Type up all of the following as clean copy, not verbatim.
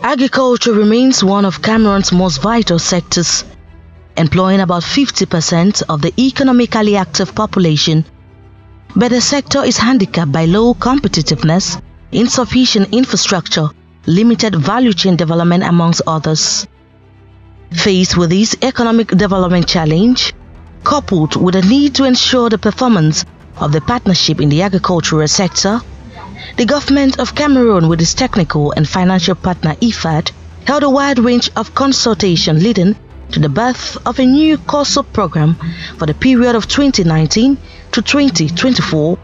Agriculture remains one of Cameroon's most vital sectors, employing about 50% of the economically active population. But the sector is handicapped by low competitiveness, insufficient infrastructure, limited value chain development, amongst others. Faced with this economic development challenge, coupled with a need to ensure the performance of the partnership in the agricultural sector, the government of Cameroon, with its technical and financial partner IFAD, held a wide range of consultation leading to the birth of a new COSO program for the period of 2019 to 2024,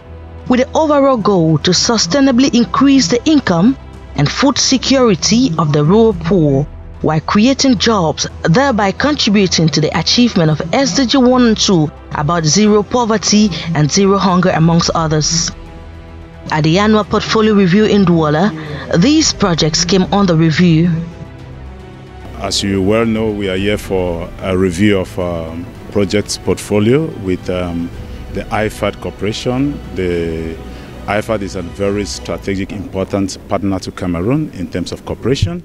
with the overall goal to sustainably increase the income and food security of the rural poor, while creating jobs, thereby contributing to the achievement of SDG 1 and 2 about zero poverty and zero hunger, amongst others. At the annual portfolio review in Douala, these projects came on the review. As you well know, we are here for a review of projects portfolio with the IFAD Corporation. The IFAD is a very strategic, important partner to Cameroon in terms of cooperation.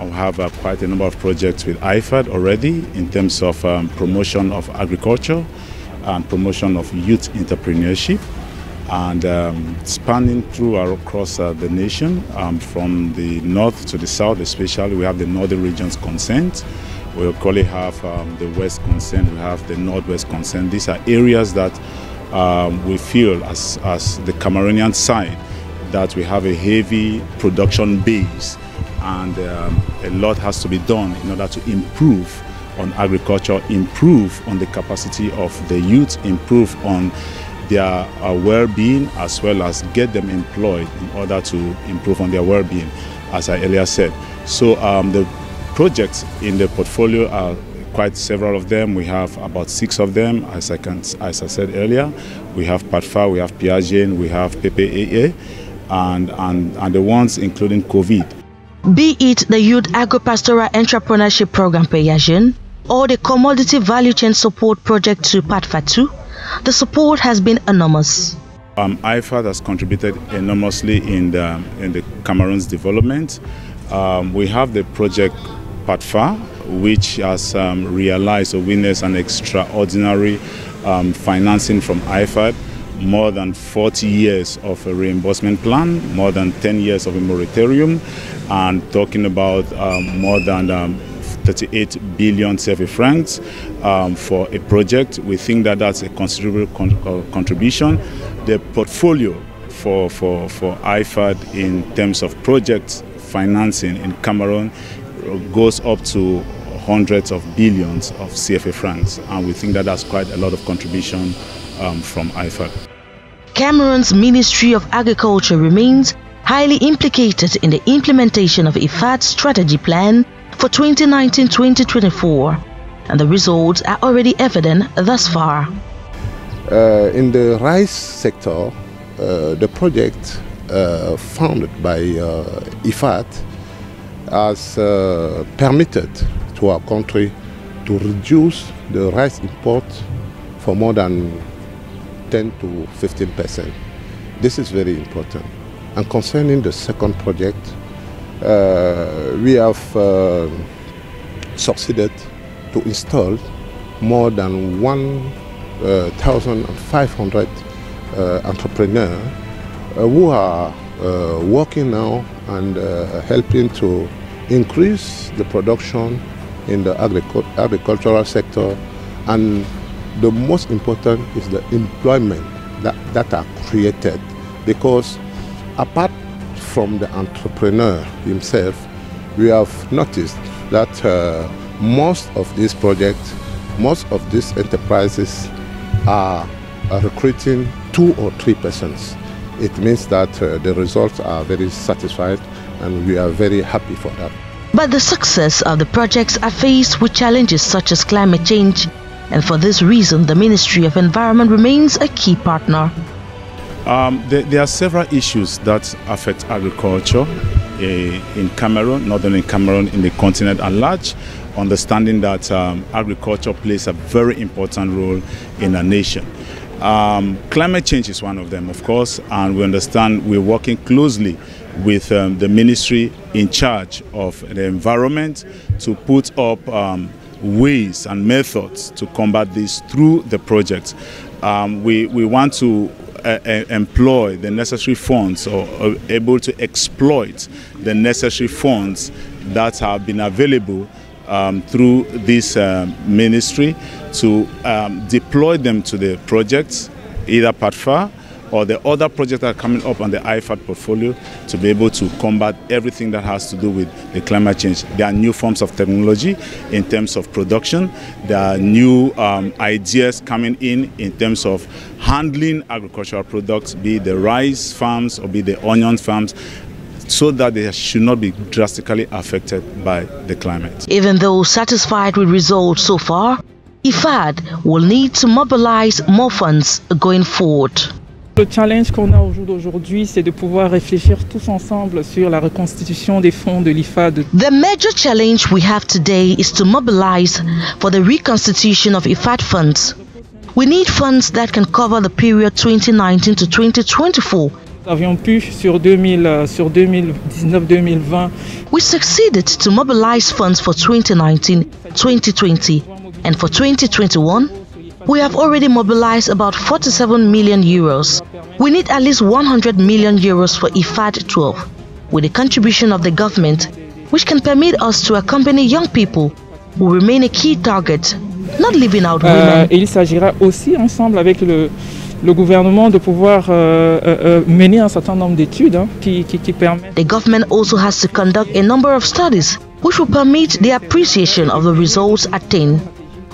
We have quite a number of projects with IFAD already in terms of promotion of agriculture and promotion of youth entrepreneurship, and spanning through across the nation, from the north to the south especially. We have the northern regions concerned. We currently have the west concerned, we have the northwest concerned. These are areas that we feel as the Cameroonian side that we have a heavy production base, and a lot has to be done in order to improve on agriculture, improve on the capacity of the youth, improve on their well-being, as well as get them employed in order to improve on their well-being, as I earlier said. So the projects in the portfolio are quite several of them. We have about 6 of them, as I said earlier. We have PATFA, we have Piaget, we have PPAA, and the ones including COVID. Be it the Youth Agro-Pastoral Entrepreneurship Program Piaget or the Commodity Value Chain Support Project to PATFA 2, the support has been enormous. IFAD has contributed enormously in the Cameroon's development. We have the project PATFA, which has realized or witnessed an extraordinary financing from IFAD, more than 40 years of a reimbursement plan, more than 10 years of a moratorium, and talking about more than 38 billion CFA francs for a project. We think that that's a considerable contribution. The portfolio for IFAD in terms of project financing in Cameroon goes up to hundreds of billions of CFA francs, and we think that that's quite a lot of contribution from IFAD. Cameroon's Ministry of Agriculture remains highly implicated in the implementation of IFAD's strategy plan for 2019-2024, and the results are already evident thus far. In the rice sector, the project founded by IFAD has permitted to our country to reduce the rice import for more than 10 to 15%. This is very important. And concerning the second project, we have succeeded to install more than 1,500 entrepreneurs who are working now and helping to increase the production in the agricultural sector. And the most important is the employment that are created, because apart from the entrepreneur himself, we have noticed that most of these projects, most of these enterprises are recruiting 2 or 3 persons. It means that the results are very satisfied, and we are very happy for that. But the success of the projects are faced with challenges such as climate change, and for this reason the Ministry of Environment remains a key partner. There are several issues that affect agriculture in Cameroon, not only in Cameroon, in the continent at large, understanding that agriculture plays a very important role in a nation. Climate change is one of them, of course, and we understand we're working closely with the ministry in charge of the environment to put up ways and methods to combat this through the project. We want to employ the necessary funds or able to exploit the necessary funds that have been available through this ministry to deploy them to the projects, either PATFA or the other projects that are coming up on the IFAD portfolio, to be able to combat everything that has to do with the climate change. There are new forms of technology in terms of production. There are new ideas coming in terms of handling agricultural products, be it the rice farms or be it the onion farms, so that they should not be drastically affected by the climate. Even though satisfied with results so far, IFAD will need to mobilize more funds going forward. Le challenge qu'on a au jour d'aujourd'hui, c'est de pouvoir réfléchir tous ensemble sur la reconstitution des fonds de l'IFAD. The major challenge we have today is to mobilize for the reconstitution of IFAD funds. We need funds that can cover the period 2019 to 2024. Nous avions pu sur 2019-2020. We succeeded to mobilize funds for 2019, 2020, and for 2021. We have already mobilized about 47 million euros. We need at least 100 million euros for IFAD 12, with the contribution of the government, which can permit us to accompany young people who remain a key target, not leaving out women. Il s'agira aussi ensemble avec le gouvernement de pouvoir mener un certain nombre d'études qui permettent. The government also has to conduct a number of studies which will permit the appreciation of the results attained.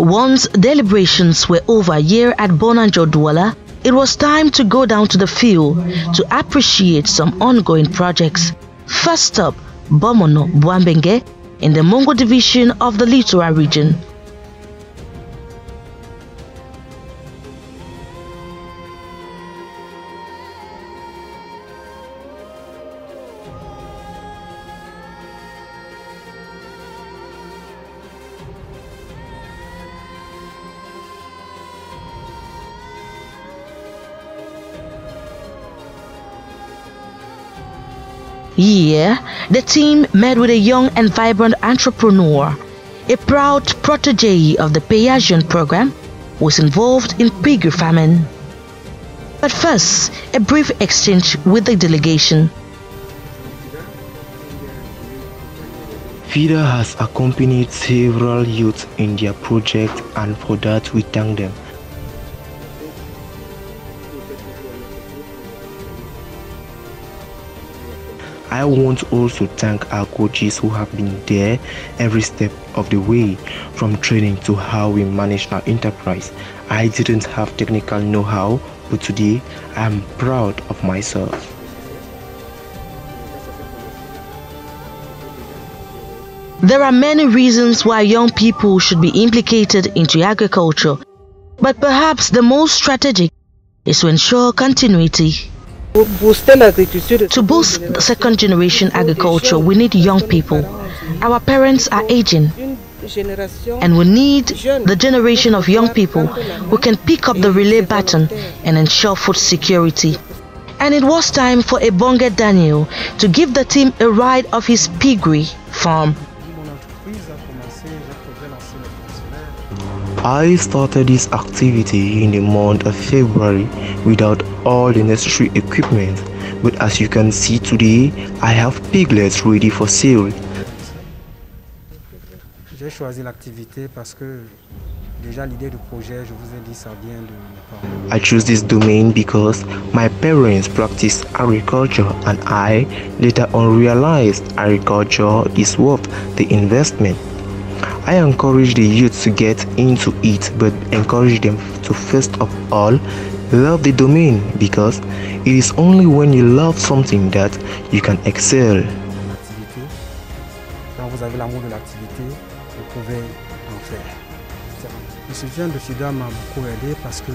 Once deliberations were over here at Douala, it was time to go down to the field to appreciate some ongoing projects. First up, Bomono Bwambenge in the Mongo division of the Littoral region. Here, the team met with a young and vibrant entrepreneur, a proud protégé of the Payasian program, who was involved in piggery farming. But first, a brief exchange with the delegation. FIDA has accompanied several youths in their project, and for that we thank them. I want to also thank our coaches who have been there every step of the way, from training to how we manage our enterprise. I didn't have technical know-how, but today I am proud of myself. There are many reasons why young people should be implicated into agriculture, but perhaps the most strategic is to ensure continuity. To boost second generation agriculture, we need young people. Our parents are aging, and we need the generation of young people who can pick up the relay baton and ensure food security. And it was time for Ebonge Daniel to give the team a ride of his piggery farm. I started this activity in the month of February without all the necessary equipment, but as you can see today, I have piglets ready for sale. J'ai choisi l'activité parce que déjà l'idée du projet, je vous ai dit, ça vient de mes parents. I chose this domain because my parents practiced agriculture, and I later on realized agriculture is worth the investment. I encourage the youth to get into it, but encourage them to first of all love the domain, because it is only when you love something that you can excel. Quand vous avez l'amour de l'activité, vous pouvez en faire. Le soutien de FIDA m'a beaucoup aidé parce que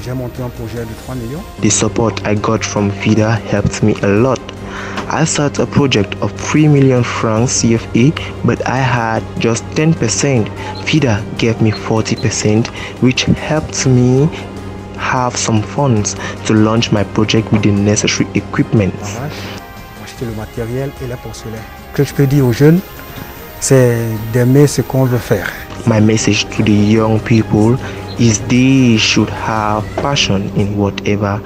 j'ai monté un projet de 3 millions. The support I got from FIDA helped me a lot. I started a project of 3 million francs CFA, but I had just 10%. FIDA gave me 40%, which helped me have some funds to launch my project with the necessary equipment. acheter le matériel et la porcelaine. Ce que je peux dire aux jeunes, c'est d'aimer ce qu'on veut faire. My message to the young people is they should have passion in whatever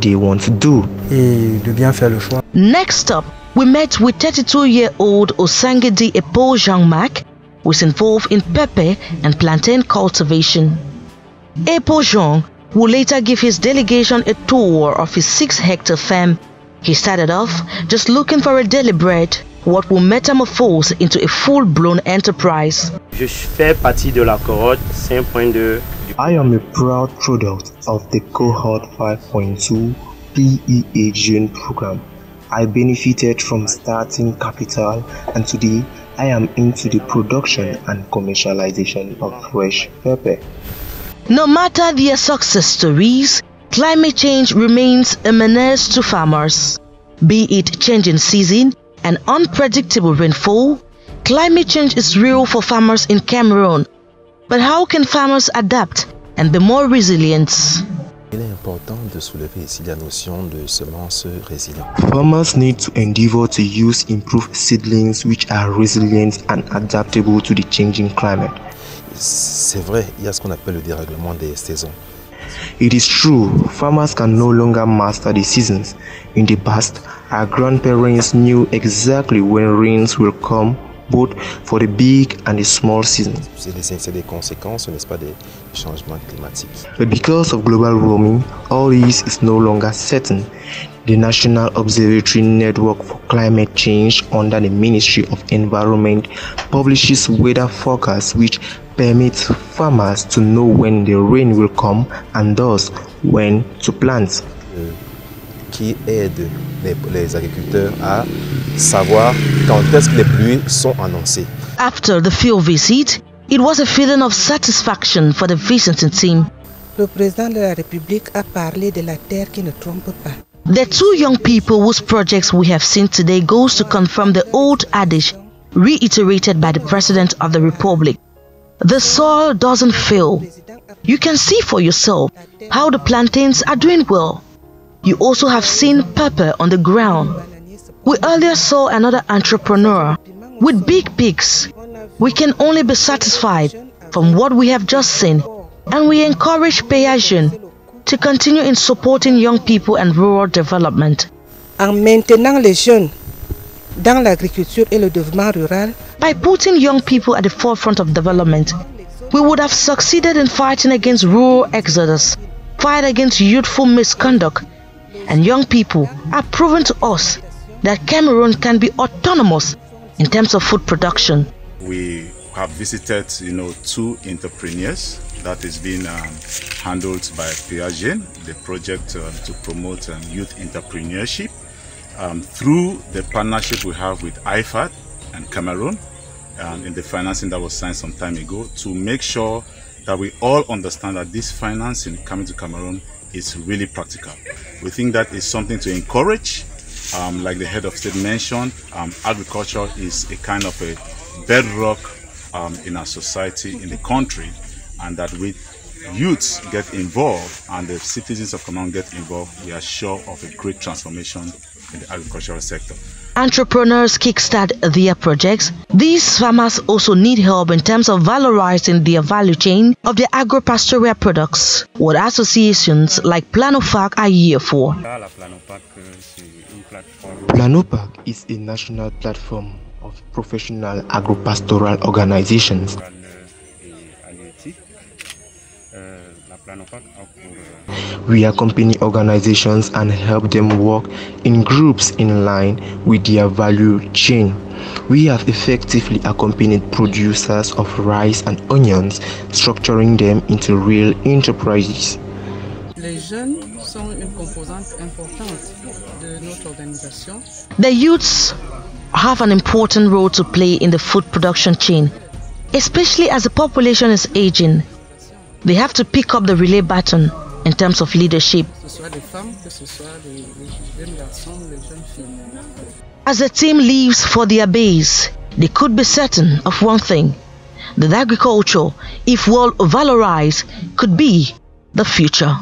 they want to do. Et de bien faire le choix. Next up, we met with 32-year-old Osangidi Epo Jean-Marc, who is involved in pepper and plantain cultivation. Epo Jean will later give his delegation a tour of his 6-hectare farm. He started off just looking for a daily bread, what will metamorphose into a full-blown enterprise. Je fais partie de la cohorte 5.2. I am a proud product of the cohort 5.2 PEA June program. I benefited from starting capital, and today I am into the production and commercialization of fresh pepper. No matter their success stories, climate change remains a menace to farmers. Be it changing season and unpredictable rainfall, climate change is real for farmers in Cameroon. But how can farmers adapt and be more resilient? Il est important de soulever ici la notion de semences résilientes. Farmers need to endeavor to use improved seedlings which are resilient and adaptable to the changing climate. C'est vrai, il y a ce qu'on appelle le dérèglement des saisons. It is true, farmers can no longer master the seasons. In the past, our grandparents knew exactly when rains will come, both for the big and the small seasons. C'est des conséquences, n'est-ce pas, des changements climatiques. But because of global warming, all this is no longer certain. The National Observatory Network for Climate Change under the Ministry of Environment publishes weather forecasts which permit farmers to know when the rain will come and thus when to plant. Qui aide les agriculteurs à savoir quand est-ce que les pluies sont annoncées. After the field visit, it was a feeling of satisfaction for the visiting team. Le président de la République a parlé de la terre qui ne trompe pas. The two young people whose projects we have seen today goes to confirm the old adage reiterated by the President of the Republic. The soil doesn't fail. You can see for yourself how the plantains are doing well. You also have seen pepper on the ground. We earlier saw another entrepreneur with big pigs. We can only be satisfied from what we have just seen, and we encourage PEA to continue in supporting young people and rural development. En maintenant les jeunes dans l'agriculture et le développement rural. By putting young people at the forefront of development, we would have succeeded in fighting against rural exodus, fight against youthful misconduct, and young people are proven to us that Cameroon can be autonomous in terms of food production. We have visited, two entrepreneurs that is being handled by PEA, the project to promote youth entrepreneurship through the partnership we have with IFAD and Cameroon in the financing that was signed some time ago, to make sure that we all understand that this financing coming to Cameroon is really practical. We think that is something to encourage. Like the head of state mentioned, agriculture is a kind of a bedrock in our society, in the country, and that with youths get involved and the citizens of Cameroon get involved, we are sure of a great transformation in the agricultural sector. Entrepreneurs kickstart their projects. These farmers also need help in terms of valorizing their value chain of their agro-pastoral products, what associations like Planofac are here for. Planopac is a national platform of professional agro-pastoral organizations. We accompany organizations and help them work in groups in line with their value chain. We have effectively accompanied producers of rice and onions, structuring them into real enterprises. Les jeunes sont une composante importante de notre organisation. The youths have an important role to play in the food production chain, especially as the population is aging. They have to pick up the relay baton in terms of leadership. As the team leaves for their base, they could be certain of one thing: that agriculture, if well valorized, could be the future.